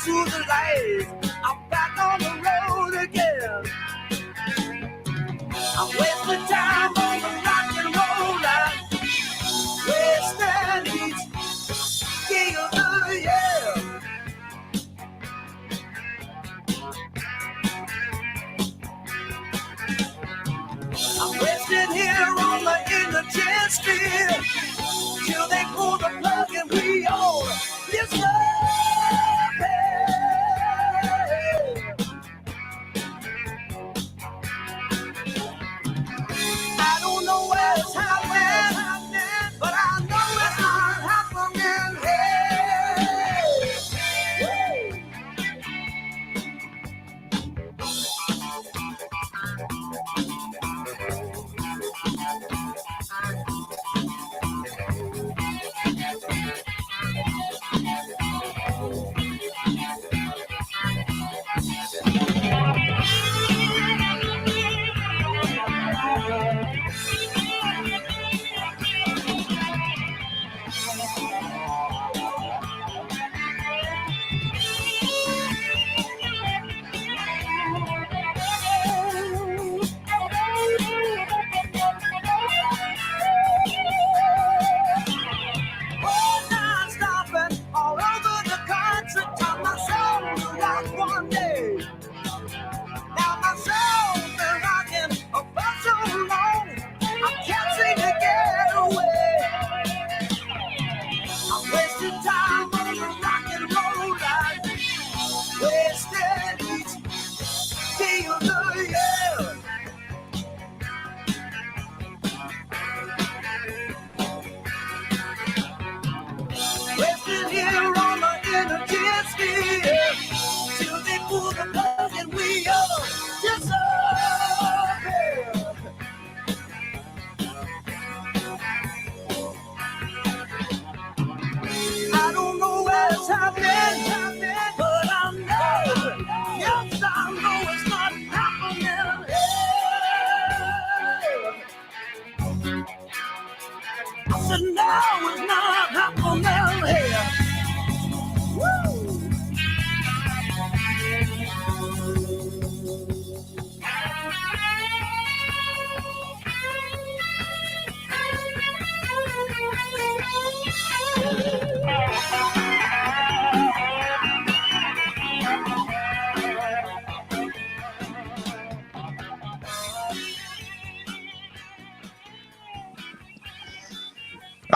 to the light. I'm back on the road again. I'm wasting time on the rock and roll line. Wasting each day of the year. I'm resting here on the interchange street till they pull the plug and we all disappear. I don't know where it's happening, but I know it's not happening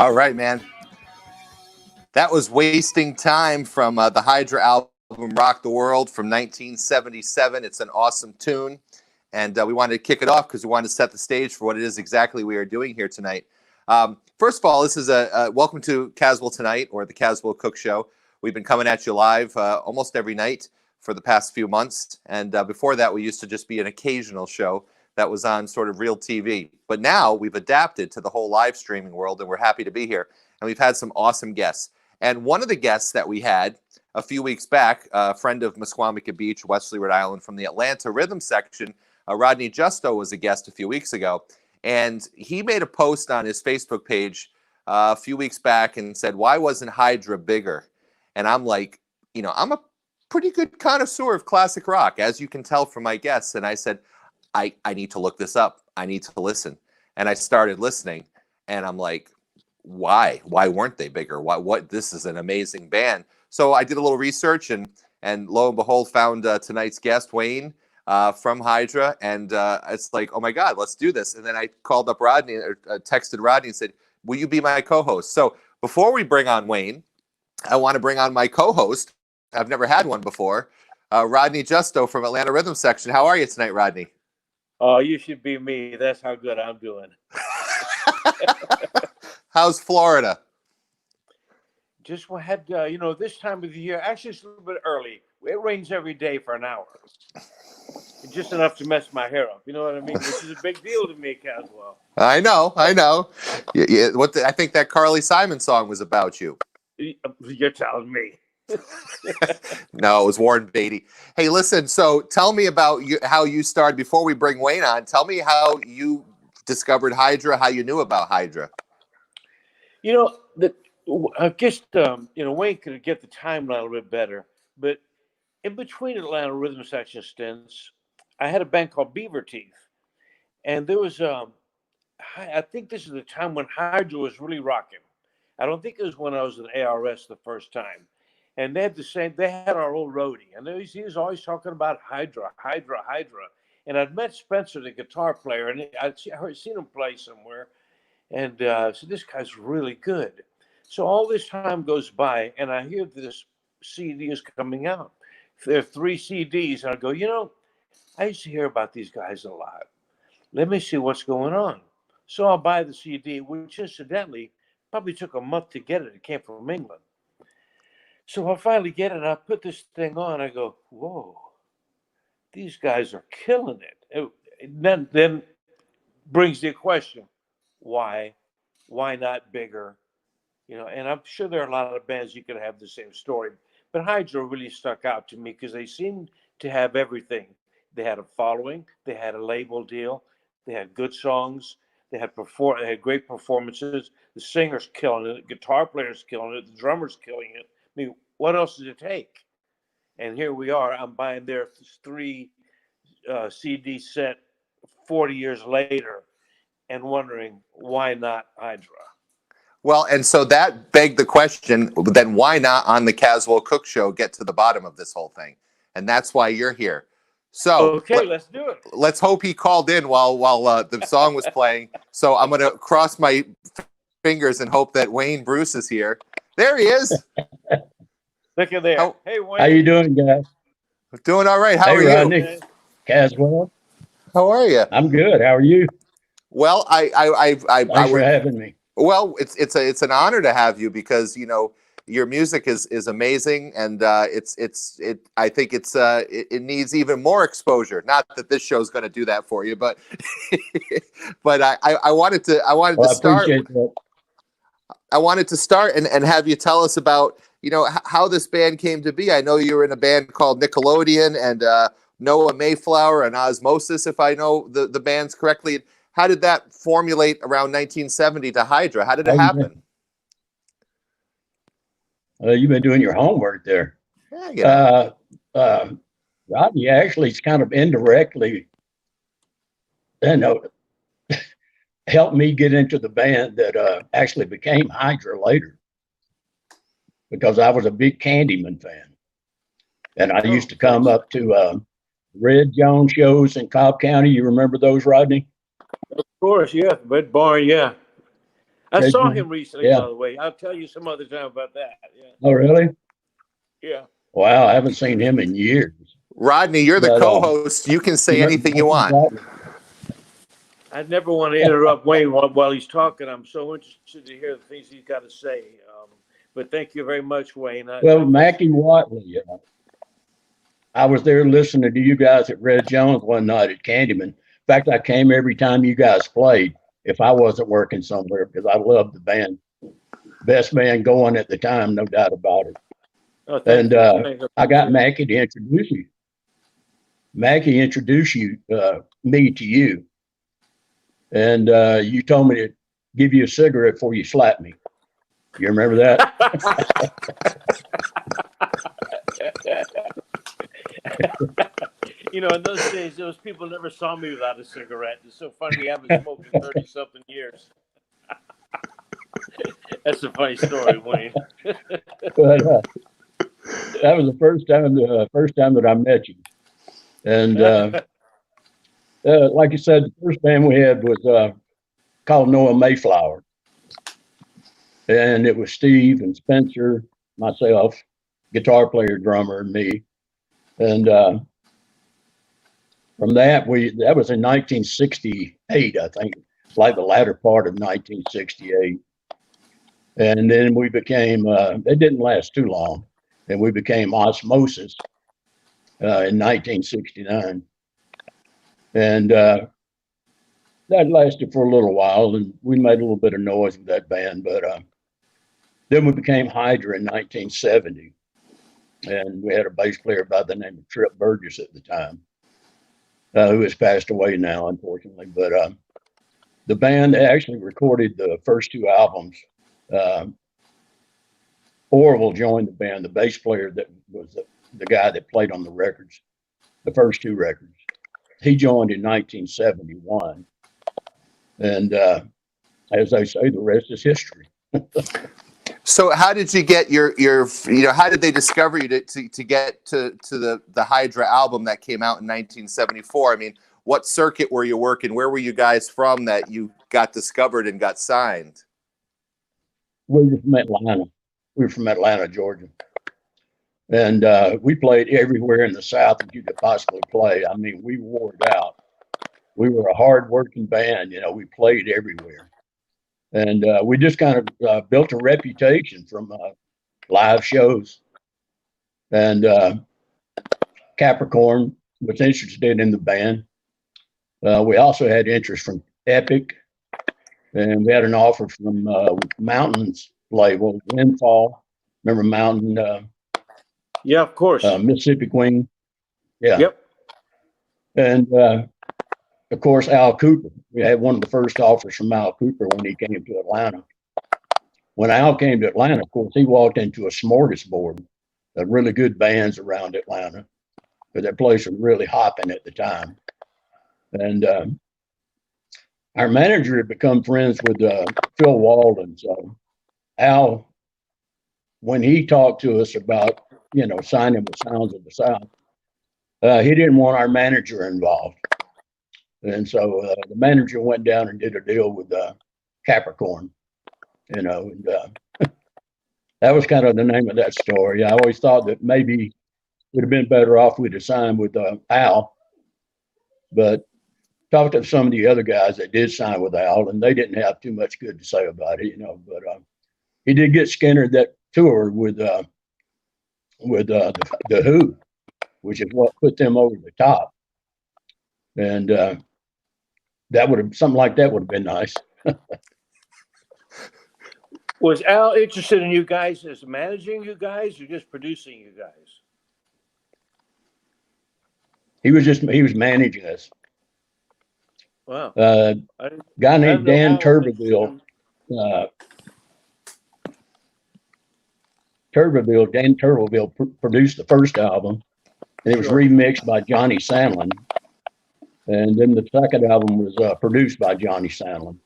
All right, man. That was Wasting Time from the Hydra album Rock the World from 1977. It's an awesome tune. And we wanted to kick it off because we wanted to set the stage for what it is exactly we are doing here tonight. First of all, this is a welcome to Caswell Tonight, or the Caswell Cook Show. We've been coming at you live almost every night for the past few months. And before that, we used to just be an occasional show that was on sort of real TV. But now we've adapted to the whole live streaming world, and we're happy to be here. And we've had some awesome guests. And one of the guests that we had a few weeks back, a friend of Musqueamica Beach, Wesley, Rhode Island, from the Atlanta Rhythm section, Rodney Justo was a guest a few weeks ago. And he made a post on his Facebook page a few weeks back and said, why wasn't Hydra bigger? And I'm like, I'm a pretty good connoisseur of classic rock, as you can tell from my guests. And I said, I need to look this up. I need to listen. And I started listening, and I'm like, why? Why weren't they bigger? What? This is an amazing band. So I did a little research, and lo and behold, found tonight's guest, Wayne, from Hydra. And it's like, oh my God, let's do this. And then I called up Rodney, or texted Rodney and said, will you be my co-host? So before we bring on Wayne, I want to bring on my co-host. I've never had one before. Rodney Justo from Atlanta Rhythm section. How are you tonight, Rodney? Oh, you should be me. That's how good I'm doing. How's Florida? Just had, this time of the year, actually it's a little bit early. It rains every day for an hour. Just enough to mess my hair up. You know what I mean? Which is a big deal to me, Caswell. I know. Yeah, I think that Carly Simon song was about you. You're telling me. No, it was Warren Beatty. Hey, listen, so tell me about how you started, before we bring Wayne on, tell me how you discovered Hydra, how you knew about Hydra. I guess, Wayne could get the timeline a little bit better, but in between Atlanta rhythm section stints, I had a band called Beaver Teeth, and there was I think this is the time when Hydra was really rocking. I don't think it was when I was in ARS the first time. And they had the same. They had our old roadie, and he was always talking about Hydra, Hydra, Hydra. And I'd met Spencer, the guitar player, and I'd seen him play somewhere, and so this guy's really good. So all this time goes by, and I hear this CD is coming out. There are 3 CDs, and I go, I used to hear about these guys a lot. Let me see what's going on. So I'll buy the CD, which incidentally probably took a month to get it. It came from England. So I finally get it. I put this thing on. I go, whoa, these guys are killing it. Then brings the question, why? Why not bigger? And I'm sure there are a lot of bands you could have the same story. But Hydra really stuck out to me because they seemed to have everything. They had a following. They had a label deal. They had good songs. They had great performances. The singer's killing it. The guitar player's killing it. The drummer's killing it. I mean, what else does it take? And here we are. I'm buying their 3 CD set 40 years later and wondering why not Hydra? Well, and so that begged the question, then why not on the Caswell Cook Show get to the bottom of this whole thing? And that's why you're here. So okay, let's do it. Let's hope he called in while the song was playing. So I'm going to cross my fingers and hope that Wayne Bruce is here. There he is. Look at there. Hey, Wayne. How you doing, guys? Doing all right. How are Rodney. you? Caswell. How are you? I'm good. How are you? Well, Thanks for having me. Well, it's an honor to have you because your music is amazing, and I think it needs even more exposure. Not that this show is going to do that for you, but but I wanted to start. I wanted to start and have you tell us about how this band came to be. I know you were in a band called Nickelodeon and Noah Mayflower and Osmosis, if I know the bands correctly. How did that formulate around 1970 to Hydra? How did it happen? You've been doing your homework there. Rodney actually is kind of indirectly, helped me get into the band that actually became Hydra later, because I was a big Candyman fan, and I used to come up to Red Jones shows in Cobb County. You remember those, Rodney? Of course, yeah. Red Barn, yeah. I saw him recently, by the way. I'll tell you some other time about that. Yeah. Oh, really? Yeah. Wow, I haven't seen him in years. Rodney, you're the co-host. You can say anything you want. I never want to interrupt Wayne while he's talking. I'm so interested to hear the things he's got to say. But thank you very much, Wayne. Mackie Watley, I was there listening to you guys at Red Jones one night at Candyman. In fact, I came every time you guys played if I wasn't working somewhere, because I loved the band. Best band going at the time, no doubt about it. And I got Mackie to introduce you. Mackie introduced me to you. And you told me to give you a cigarette before you slapped me. You remember that? In those days, those people never saw me without a cigarette. It's so funny. I've been smoking 30-something years. That's a funny story, Wayne. But that was the first time that I met you. And like you said, the first band we had was called Noah Mayflower. And it was Steve and Spencer, myself, guitar player, drummer, and me. And from that was in 1968, I think, like the latter part of 1968. And then we became, it didn't last too long, and we became Osmosis in 1969. And that lasted for a little while, and we made a little bit of noise with that band. But then we became Hydra in 1970. And we had a bass player by the name of Trip Burgess at the time, who has passed away now, unfortunately. But the band actually recorded the first 2 albums. Orville joined the band, the bass player that was the guy that played on the records, the first two records. He joined in 1971. And as they say, the rest is history. So how did you get your how did they discover you to get to the Hydra album that came out in 1974? I mean, what circuit were you working? Where were you guys from that you got discovered and got signed? We were from Atlanta. We were from Atlanta, Georgia. And we played everywhere in the South that you could possibly play. I mean, we wore it out. We were a hard-working band. We played everywhere. And we just kind of built a reputation from live shows. And Capricorn was interested in the band. We also had interest from Epic. And we had an offer from Mountain's label, Windfall. Remember Mountain? Yeah, of course. Mississippi Queen. Yeah. Yep. And of course, Al Cooper. We had one of the first offers from Al Cooper when he came to Atlanta. When Al came to Atlanta, of course, he walked into a smorgasbord of really good bands around Atlanta. But that place was really hopping at the time. And our manager had become friends with Phil Walden. So Al, when he talked to us about, signing with Sounds of the South, he didn't want our manager involved. And so the manager went down and did a deal with Capricorn, and that was kind of the name of that story. I always thought that maybe would have been better off we'd have signed with Al, but talked to some of the other guys that did sign with Al, and they didn't have too much good to say about it, but he did get Skinner that tour with the Who, which is what put them over the top. And that would have something like that would have been nice. Was Al interested in you guys as managing you guys or just producing you guys? He was managing us. Wow. Guy named Dan Turbeville. Dan Turbeville produced the first album, and it was remixed by Johnny Sandlin. And then the second album was produced by Johnny Sandlin.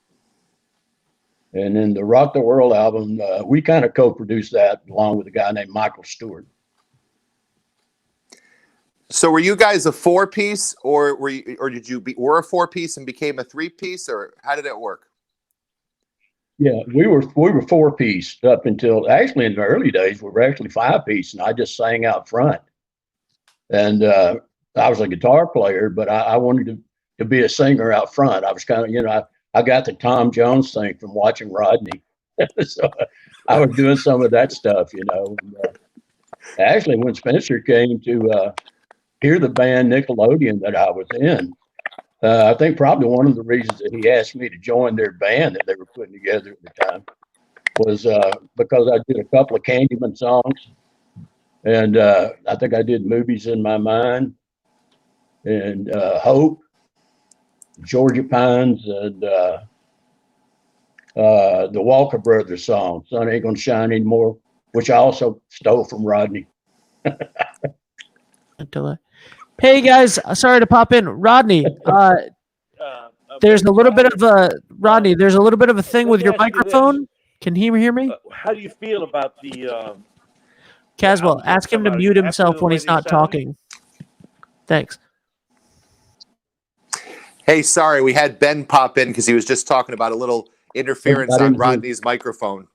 And then the Rock the World album, we kind of co-produced that along with a guy named Michael Stewart. So were you guys a four-piece, or did you were a four-piece and became a three-piece, or how did it work? Yeah, we were four-piece up until actually in the early days we were actually five-piece, and I just sang out front. And I was a guitar player, but I wanted to be a singer out front. I was kind of, I got the Tom Jones thing from watching Rodney. So I was doing some of that stuff, And, actually, when Spencer came to hear the band Nickelodeon that I was in, I think probably one of the reasons that he asked me to join their band that they were putting together at the time was because I did a couple of Candyman songs. And I think I did Movies in My Mind and Hope, Georgia Pines, and the Walker Brothers song, Sun Ain't Gonna Shine Anymore, which I also stole from Rodney. Hey guys, sorry to pop in. Rodney, there's a little bit of a thing with your microphone. Can he hear me? How do you feel about the Caswell, ask him to mute himself when he's not talking. Thanks. Hey, sorry, we had Ben pop in because he was just talking about a little interference on Rodney's microphone,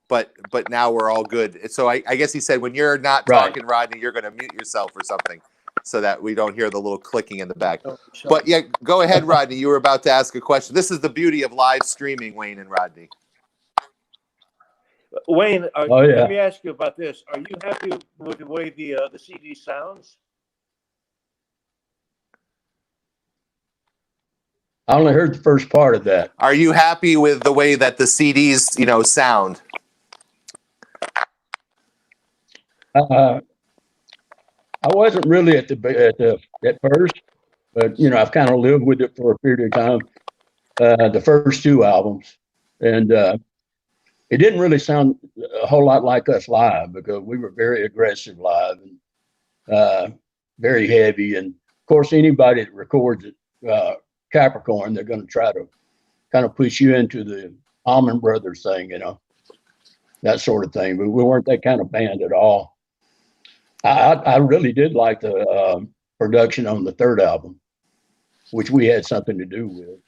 but now we're all good. So I guess he said when you're not talking, Rodney, you're going to mute yourself or something so that we don't hear the little clicking in the back. But yeah, go ahead, Rodney. You were about to ask a question. This is the beauty of live streaming, Wayne and Rodney. Wayne, let me ask you about this. Are you happy with the way the CD sounds? I only heard the first part of that. Are you happy with the way that the CDs, sound? I wasn't really at first, but I've kind of lived with it for a period of time. The first two albums, and it didn't really sound a whole lot like us live because we were very aggressive live, very heavy. And of course, anybody that records at Capricorn, they're going to try to kind of push you into the Allman Brothers thing, you know, that sort of thing. But we weren't that kind of band at all. I really did like the production on the third album, which we had something to do with.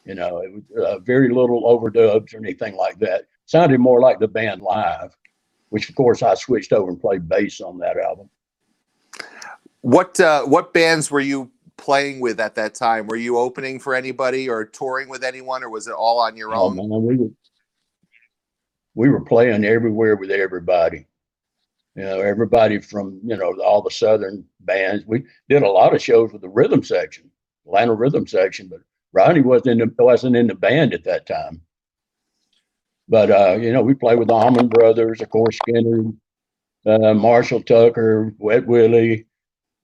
You know, it was very little overdubs or anything like that. Sounded more like the band live, which of course I switched over and played bass on that album. What bands were you playing with at that time? Were you opening for anybody or touring with anyone, or was it all on your own? Man, we were playing everywhere with everybody. You know, everybody from, you know, all the Southern bands. We did a lot of shows with the rhythm section, Atlanta rhythm section, but Rodney wasn't in the band at that time. But, you know, we played with the Allman Brothers, of course, Skinner, Marshall Tucker, Wet Willie,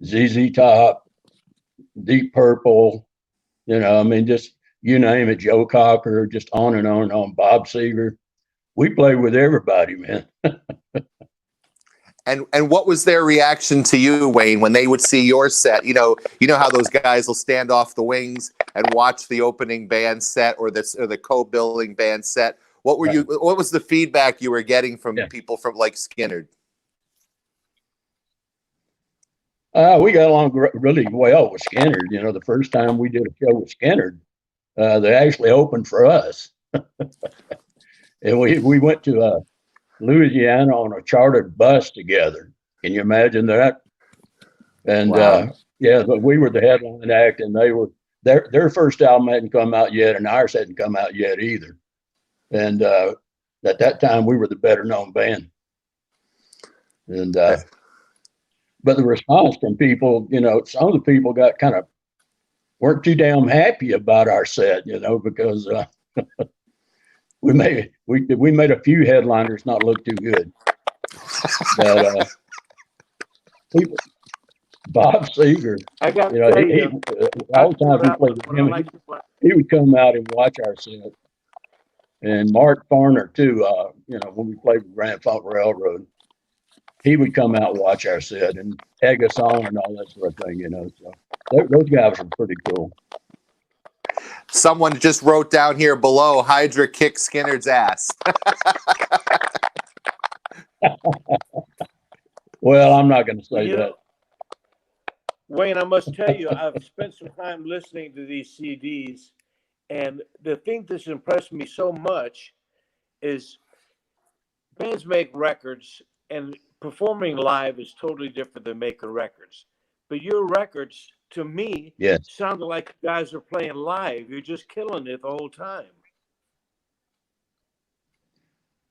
ZZ Top, Deep Purple, you know, I mean, just you name it, Joe Cocker, just on and on and on, Bob Seger. We played with everybody, man. And what was their reaction to you, Wayne, when they would see your set? You know how those guys will stand off the wings and watch the opening band set or the co-billing band set. What was the feedback you were getting from people from like Skinner? We got along really well with Skinner. You know, the first time we did a show with Skinner, they actually opened for us. And we went to Louisiana on a chartered bus together. Can you imagine that? And wow. But we were the headline act, and they were their first album hadn't come out yet, and ours hadn't come out yet either. And at that time, we were the better known band. And but the response from people, you know, some of the people got kind of weren't too damn happy about our set, you know, because we made a few headliners not look too good. But Bob Seger, you know, all the times we played with him, he would come out and watch our set. And Mark Farner too, you know, when we played with Grand Funk Railroad, he would come out and watch our set and egg us on and all that sort of thing, you know. So those guys are pretty cool. Someone just wrote down here below, Hydra kicked Skinner's ass. Well, I'm not going to say that. Wayne, I must tell you, I've spent some time listening to these CDs, and the thing that's impressed me so much is bands make records, and performing live is totally different than making records. But your records, to me, sounded like you guys are playing live. You're just killing it the whole time.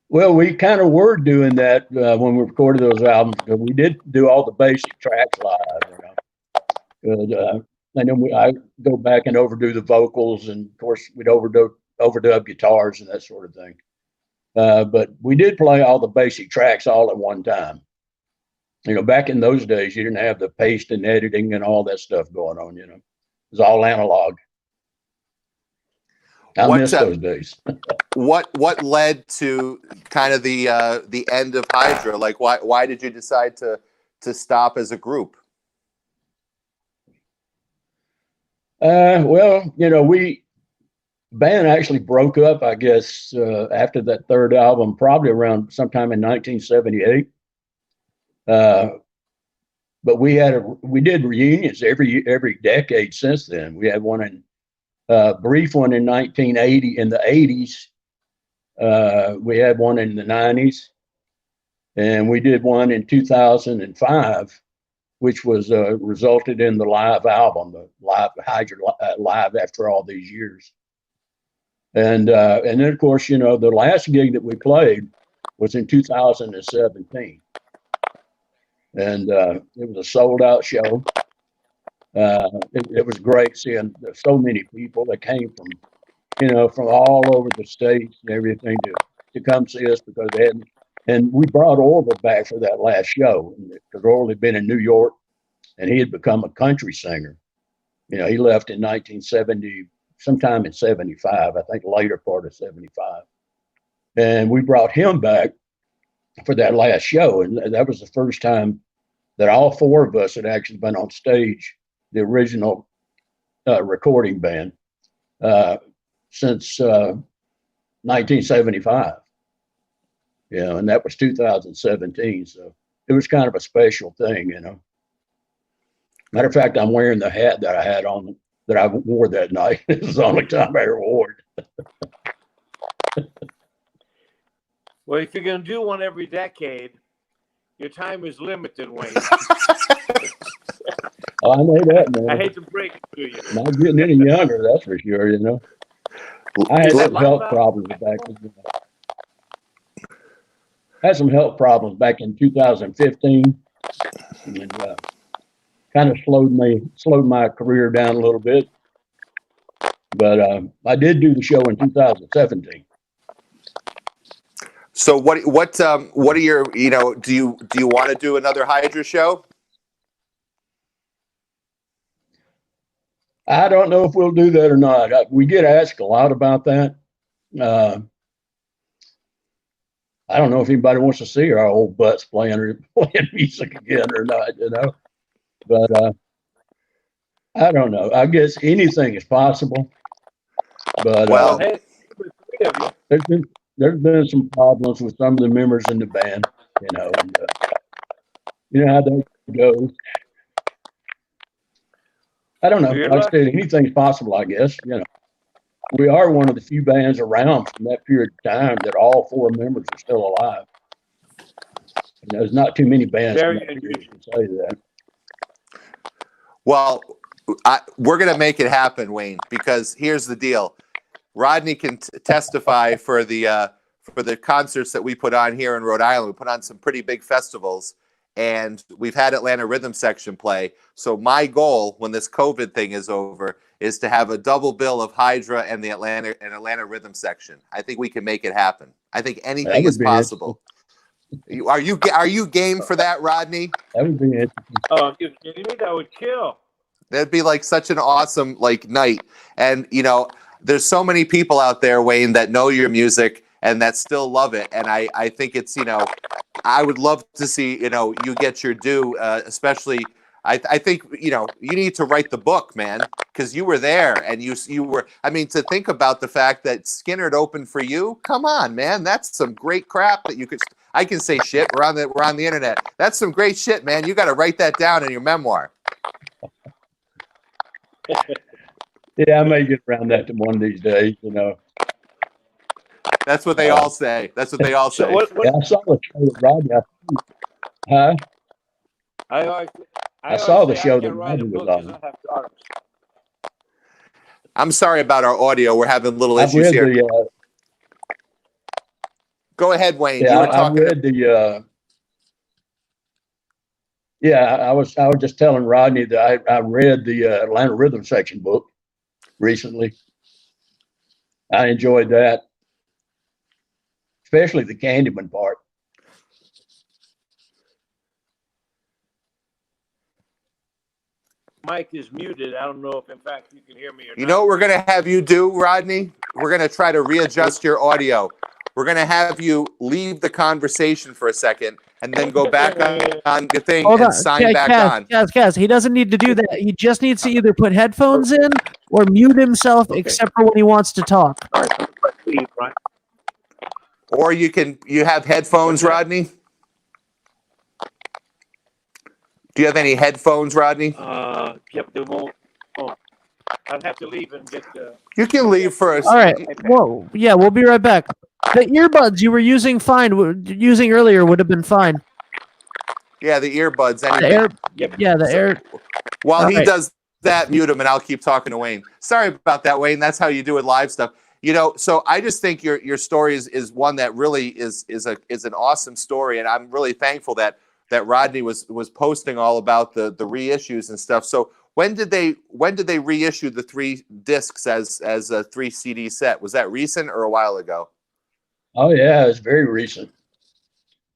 Well, we kind of were doing that when we recorded those albums. We did do all the basic tracks live, you know. And then I go back and overdo the vocals, and of course we'd overdub guitars and that sort of thing. But we did play all the basic tracks all at one time. You know, back in those days, you didn't have the paste and editing and all that stuff going on. You know, it was all analog. I miss those days. What led to kind of the end of Hydra? Like, why did you decide to stop as a group? Well, you know, band actually broke up, I guess, after that third album, probably around sometime in 1978. But we did reunions every decade since then. We had one brief one in 1980 in the 80s. We had one in the 90s, and we did one in 2005, which was resulted in the live album, the live Hydra live after all these years. And then of course, you know, the last gig that we played was in 2017, and it was a sold out show. It was great seeing so many people that came from, you know, from all over the states and everything to come see us, because they hadn't. And we brought Orville back for that last show, because Orville had been in New York and he had become a country singer. You know, he left in 1970, sometime in 75, I think later part of 75. And we brought him back for that last show. And that was the first time that all four of us had actually been on stage, the original recording band, since 1975. Yeah, and that was 2017. So it was kind of a special thing, you know. Matter of fact, I'm wearing the hat that I had on, that I wore that night. It was the only time I ever wore it. Well, if you're going to do one every decade, your time is limited, Wayne. Oh, I know that, man. I hate to break it to you. Not getting any younger, that's for sure, you know. I had some health problems back in, had some health problems back in 2015, and kind of slowed my career down a little bit. But I did do the show in 2017. So what are your, you know, do you want to do another Hydra show? I don't know if we'll do that or not. We get asked a lot about that. I don't know if anybody wants to see our old butts playing music again or not, you know. But I don't know. I guess anything is possible. But Well, there's been some problems with some of the members in the band, you know. And, you know how that goes. I don't know. Like I said, anything's possible, I guess. You know, we are one of the few bands around from that period of time that all four members are still alive. And there's not too many bands from that period can say that. Well, we're going to make it happen, Wayne, because here's the deal. Rodney can testify for the concerts that we put on here in Rhode Island. We put on some pretty big festivals, and we've had Atlanta Rhythm Section play. So my goal when this COVID thing is over is to have a double bill of Hydra and the Atlanta Rhythm Section. I think we can make it happen. I think anything is possible. Are you game for that, Rodney? That would be interesting. Oh, you're kidding me? That would kill. That'd be like such an awesome night. And you know, there's so many people out there, Wayne, that know your music and that still love it. And I think it's, you know, I would love to see, you know, you get your due, especially. I think, you know, you need to write the book, man, because you were there and you were. I mean, to think about the fact that Skinner opened for you. Come on, man, that's some great crap that you could. I can say shit. We're on the internet. That's some great shit, man. You got to write that down in your memoir. Yeah, I may get around that to one of these days, you know. That's what they all say. That's what they all say. Yeah, I saw the show with Rodney. Huh? I saw the show that Rodney was on. I'm sorry about our audio. We're having little issues here. Go ahead, Wayne. Yeah, you were talking. I was just telling Rodney that I read the Atlanta Rhythm Section book recently. I enjoyed that, especially the Candyman part. Mic is muted. I don't know if, in fact, you can hear me or not. You know what we're going to have you do, Rodney? We're going to try to readjust your audio. We're going to have you leave the conversation for a second and then go back on the thing and sign back on. Kaz, he doesn't need to do that. He just needs to either put headphones in or mute himself, except for when he wants to talk. Or you have headphones, Rodney? Do you have any headphones, Rodney? Yep, they won't. Oh, I'd have to leave and get the. You can leave for us. All right. Well, yeah, we'll be right back. The earbuds you were using earlier would have been fine. Yeah, the earbuds. The air. While he does that, mute him, and I'll keep talking to Wayne. Sorry about that, Wayne. That's how you do it live stuff. You know, so I just think your story is one that really is an awesome story, and I'm really thankful that Rodney was posting all about the reissues and stuff. So when did they reissue the 3 discs as a 3 CD set? Was that recent or a while ago? Oh yeah, it's very recent.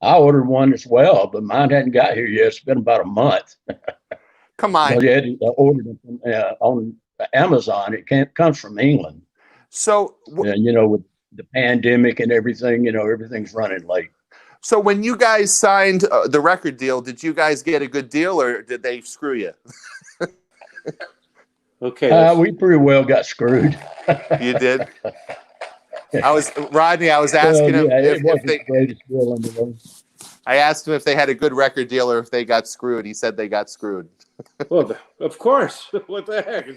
I ordered one as well, but mine hadn't got here yet. It's been about a month. Come on. I ordered it from, on Amazon. It comes from England. So you know, with the pandemic and everything, you know, everything's running late. So when you guys signed the record deal, did you guys get a good deal, or did they screw you? Okay. We pretty well got screwed. You did. Rodney. I was Well, asking him yeah, if it wasn't they. the greatest deal in the world. I asked him if they had a good record deal or if they got screwed. He said they got screwed. Well, of course. What the heck?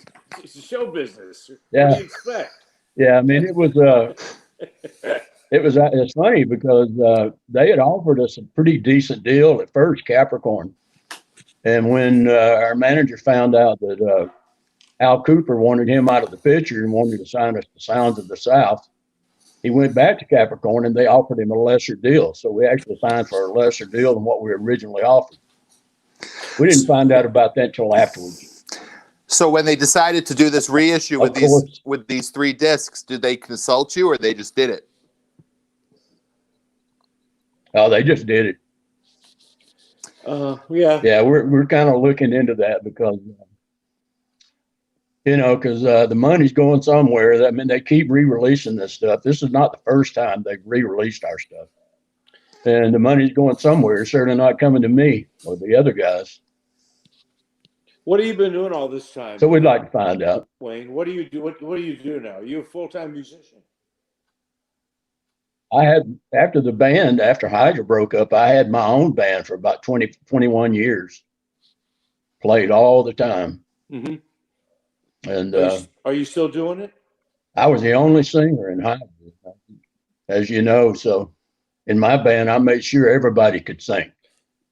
It's a show business. Yeah. What do you expect? Yeah, I mean, it's funny because they had offered us a pretty decent deal at first, Capricorn. And when our manager found out that Al Cooper wanted him out of the picture and wanted to sign us to Sounds of the South, he went back to Capricorn and they offered him a lesser deal. So we actually signed for a lesser deal than what we originally offered. We didn't find out about that until afterwards. So when they decided to do this reissue Of course. with these 3 discs, did they consult you or they just did it? Oh, they just did it. Yeah. Yeah, we're kind of looking into that because the money's going somewhere. I mean, they keep re-releasing this stuff. This is not the first time they've re-released our stuff. And the money's going somewhere. It's certainly not coming to me or the other guys. What have you been doing all this time? So we'd like to find out. Wayne, what do you do? What do you do now? Are you a full-time musician? After Hydra broke up, I had my own band for about 21 years. Played all the time. Mm-hmm. And are you still doing it? I was the only singer in Hydra, as you know. So in my band, I made sure everybody could sing.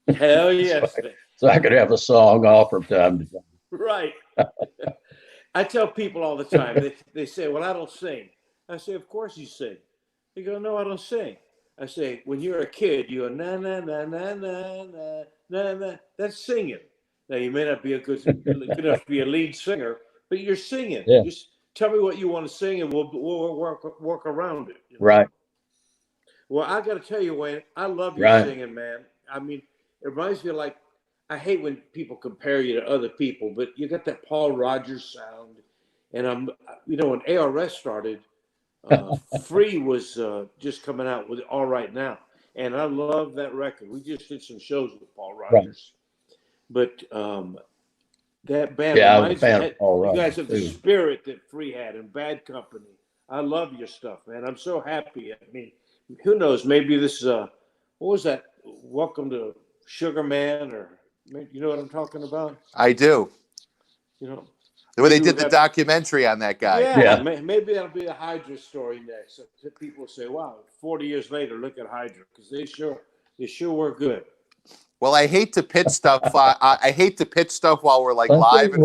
Hell yes. So I could have a song off from time to time. Right. I tell people all the time, they say, well, I don't sing. I say, of course you sing. They go, no, I don't sing. I say, when you're a kid, you go, na, na, na, na, na, na, na, na. That's singing. Now, you may not be good enough to be a lead singer, but you're singing. Yeah. Just tell me what you want to sing and we'll work around it. You know? Right. Well, I got to tell you, Wayne, I love your singing, man. I mean, it reminds me of like, I hate when people compare you to other people, but you got that Paul Rogers sound. And when ARS started, Free was just coming out with All Right Now. And I love that record. We just did some shows with Paul Rogers. Right. But that band, yeah, I was a fan of Paul Rogers. You guys have the spirit that Free had and Bad Company. I love your stuff, man. I'm so happy. I mean, who knows? Maybe this is what was that? Welcome to Sugar Man, or you know what I'm talking about? I do. You know, where they did the documentary on that guy. Yeah. Maybe that'll be the Hydra story next. So people say, "Wow, 40 years later, look at Hydra," because they sure were good. Well, I hate to pitch stuff. I hate to pitch stuff while we're like live in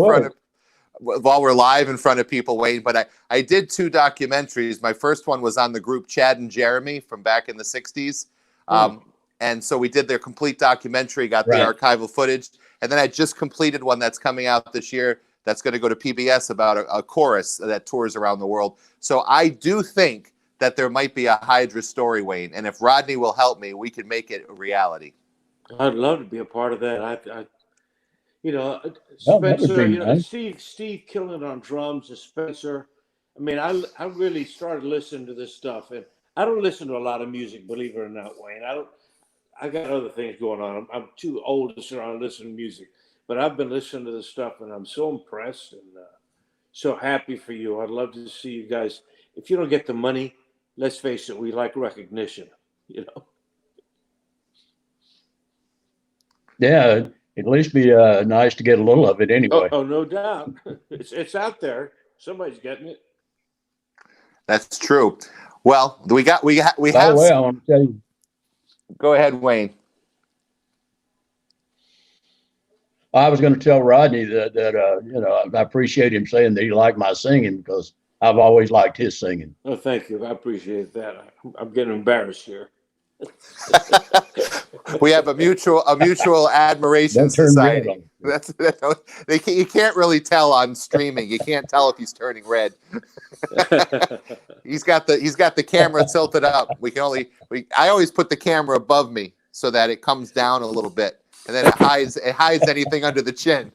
front of people, Wayne. But I did 2 documentaries. My first one was on the group Chad and Jeremy from back in the 60s. And so we did their complete documentary, got the archival footage. And then I just completed one that's coming out this year that's going to go to PBS about a chorus that tours around the world. So I do think that there might be a Hydra story, Wayne. And if Rodney will help me, we can make it a reality. I'd love to be a part of that. Spencer, nice. Steve killing it on drums, and Spencer. I mean, I really started listening to this stuff, and I don't listen to a lot of music, believe it or not, Wayne. I got other things going on. I'm too old to sit around and listen to music, but I've been listening to this stuff, and I'm so impressed and so happy for you. I'd love to see you guys. If you don't get the money, let's face it, we like recognition, you know. Yeah, at least be nice to get a little of it anyway. Oh, no doubt. It's out there. Somebody's getting it. That's true. Well, we have. By the way, I want to tell you. Go ahead, Wayne. I was going to tell Rodney that I appreciate him saying that he liked my singing because I've always liked his singing. Oh, thank you. I appreciate that. I'm getting embarrassed here. We have a mutual admiration society. You can't really tell on streaming. You can't tell if he's turning red. He's got the camera tilted up. I always put the camera above me so that it comes down a little bit, and then it hides anything under the chin.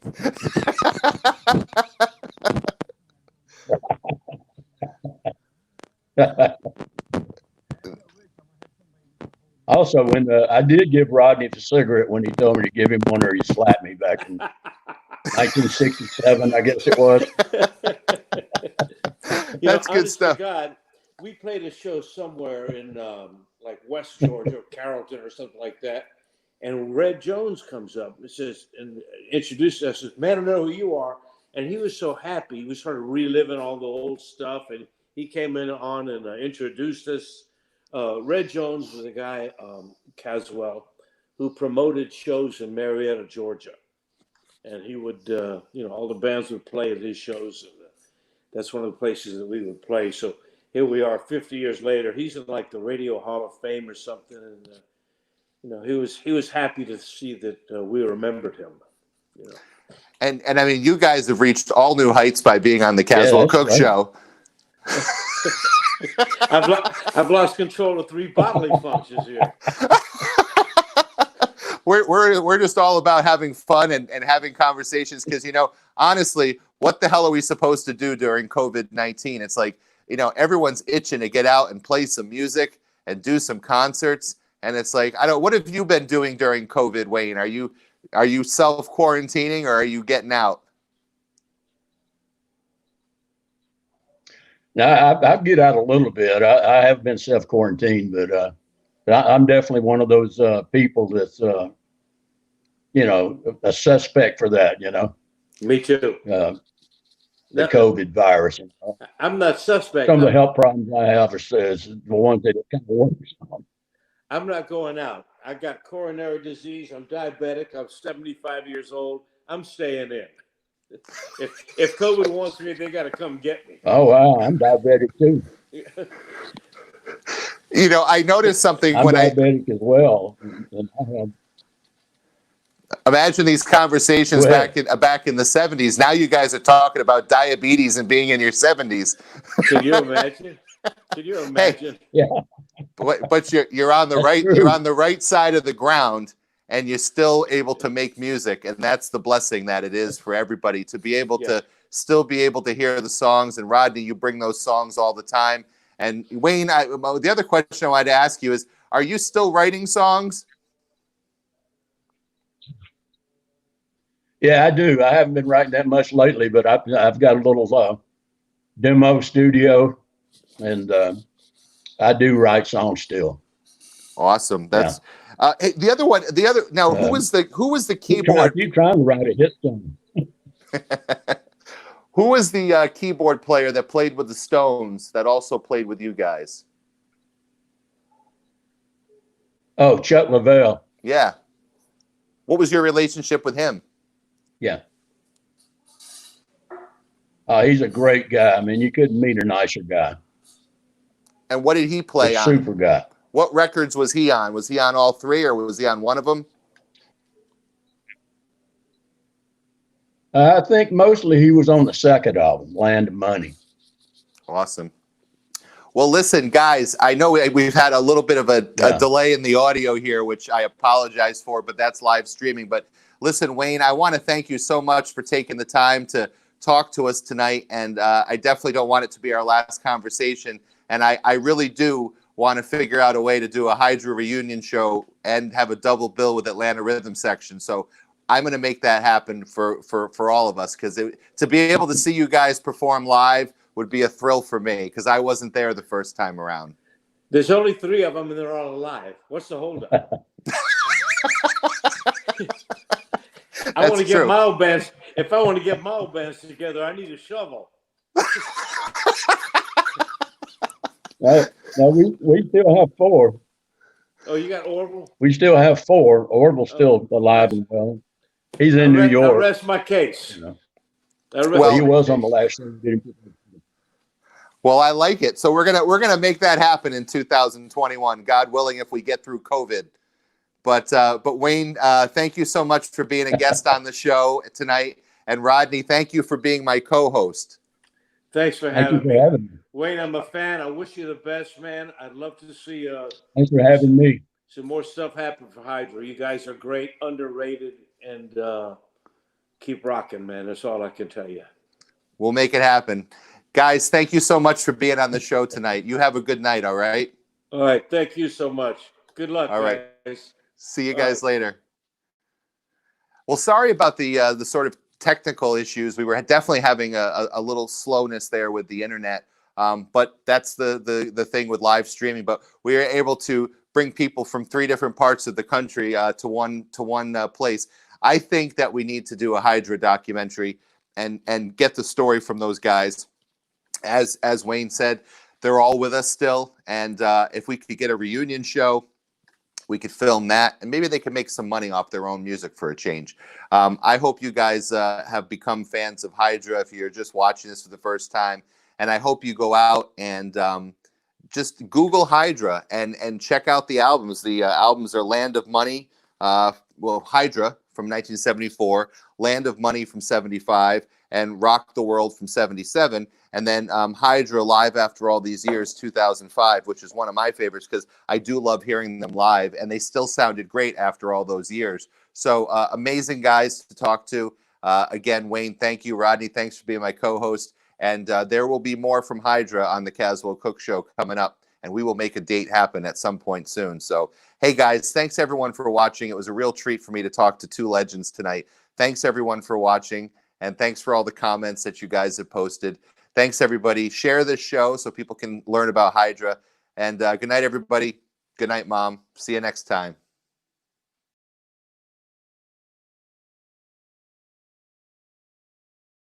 also, when I did give Rodney the cigarette when he told me to give him one, or he slapped me back in 1967, I guess it was. That's good honest stuff. to God, we played a show somewhere in like West Georgia or Carrollton or something like that, and Red Jones comes up and says and introduces us. Says, "Man, I know who you are." And he was so happy. He was sort of reliving all the old stuff, and he came in on and introduced us. Red Jones was a guy, Caswell, who promoted shows in Marietta, Georgia, and he would, all the bands would play at his shows. And, that's one of the places that we would play. So here we are, 50 years later. He's in like the Radio Hall of Fame or something, and he was happy to see that we remembered him. And I mean, you guys have reached all new heights by being on the Caswell Cook right. Show. I've lost control of 3 bottling functions here. We're just all about having fun and having conversations because, honestly, what the hell are we supposed to do during COVID-19? It's like, everyone's itching to get out and play some music and do some concerts. And it's like, what have you been doing during COVID, Wayne? Are you self-quarantining or are you getting out? Now, I get out a little bit. I have been self-quarantined, but I'm definitely one of those people that's, a suspect for that, Me too. The COVID virus. I'm not suspect. Some of the health problems I have is the ones that it kind of works on. I'm not going out. I got coronary disease. I'm diabetic. I'm 75 years old. I'm staying in. If COVID wants me, they got to come get me. Oh, wow. I'm diabetic too. I noticed something I'm when diabetic as well. And I have, imagine these conversations back in the 70s. Now you guys are talking about diabetes and being in your 70s. Can you imagine? Can you imagine? Hey, yeah. But you're on the right true. you're on the right side of the ground and you're still able to make music, and that's the blessing that it is for everybody to be able to still be able to hear the songs. And Rodney, you bring those songs all the time. And Wayne, the other question I wanted to ask you is, are you still writing songs? Yeah, I do. I haven't been writing that much lately, but I've got a little demo studio, and I do write songs still. Awesome. That's hey, the other now who was the keyboard? You trying to write a hit song? Who was the keyboard player that played with the Stones that also played with you guys? Oh, Chuck Lavelle. Yeah. What was your relationship with him? Yeah. He's a great guy. I mean, you couldn't meet a nicer guy. And what did he play on? Super guy. What records was he on? Was he on all 3 or was he on one of them? I think mostly he was on the second album, Land of Money. Awesome. Well, listen, guys, I know we've had a little bit of a delay in the audio here, which I apologize for, but that's live streaming. But listen, Wayne, I want to thank you so much for taking the time to talk to us tonight. And I definitely don't want it to be our last conversation. And I really do want to figure out a way to do a Hydra reunion show and have a double bill with Atlanta Rhythm Section. So I'm going to make that happen for all of us, because to be able to see you guys perform live would be a thrill for me, because I wasn't there the first time around. There's only 3 of them and they're all alive. What's the holdup? I want to get my old bands. If I want to get my old bands together, I need a shovel. No, we still have 4. Oh, you got Orville? We still have 4. Orville's still alive and well. He's in New York. I rest my case. Well, he was on the last thing. Well, I like it. So we're gonna make that happen in 2021, God willing, if we get through COVID. But Wayne, thank you so much for being a guest on the show tonight. And Rodney, thank you for being my co-host. Thanks for having me. Wayne, I'm a fan. I wish you the best, man. I'd love to see thanks for having me. Some more stuff happen for Hydra. You guys are great, underrated, and keep rocking, man. That's all I can tell you. We'll make it happen. Guys, thank you so much for being on the show tonight. You have a good night, all right? All right. Thank you so much. Good luck, All right. guys. See you All guys right. later. Well, sorry about the sort of technical issues. We were definitely having a little slowness there with the internet, but that's the thing with live streaming. But we were able to bring people from 3 different parts of the country to one place. I think that we need to do a Hydra documentary and get the story from those guys. As Wayne said, they're all with us still, and if we could get a reunion show, we could film that, and maybe they could make some money off their own music for a change. I hope you guys have become fans of Hydra if you're just watching this for the first time, and I hope you go out and just Google Hydra and check out the albums. The albums are Land of Money, Hydra from 1974, Land of Money from 75, and Rock the World from 77. And then Hydra Live After All These Years, 2005, which is one of my favorites because I do love hearing them live, and they still sounded great after all those years. So amazing guys to talk to. Again, Wayne, thank you. Rodney, thanks for being my co-host. And there will be more from Hydra on the Caswell Cook Show coming up, and we will make a date happen at some point soon. So, hey, guys, thanks everyone for watching. It was a real treat for me to talk to 2 legends tonight. Thanks everyone for watching, and thanks for all the comments that you guys have posted. Thanks, everybody. Share this show so people can learn about Hydra. And good night, everybody. Good night, Mom. See you next time.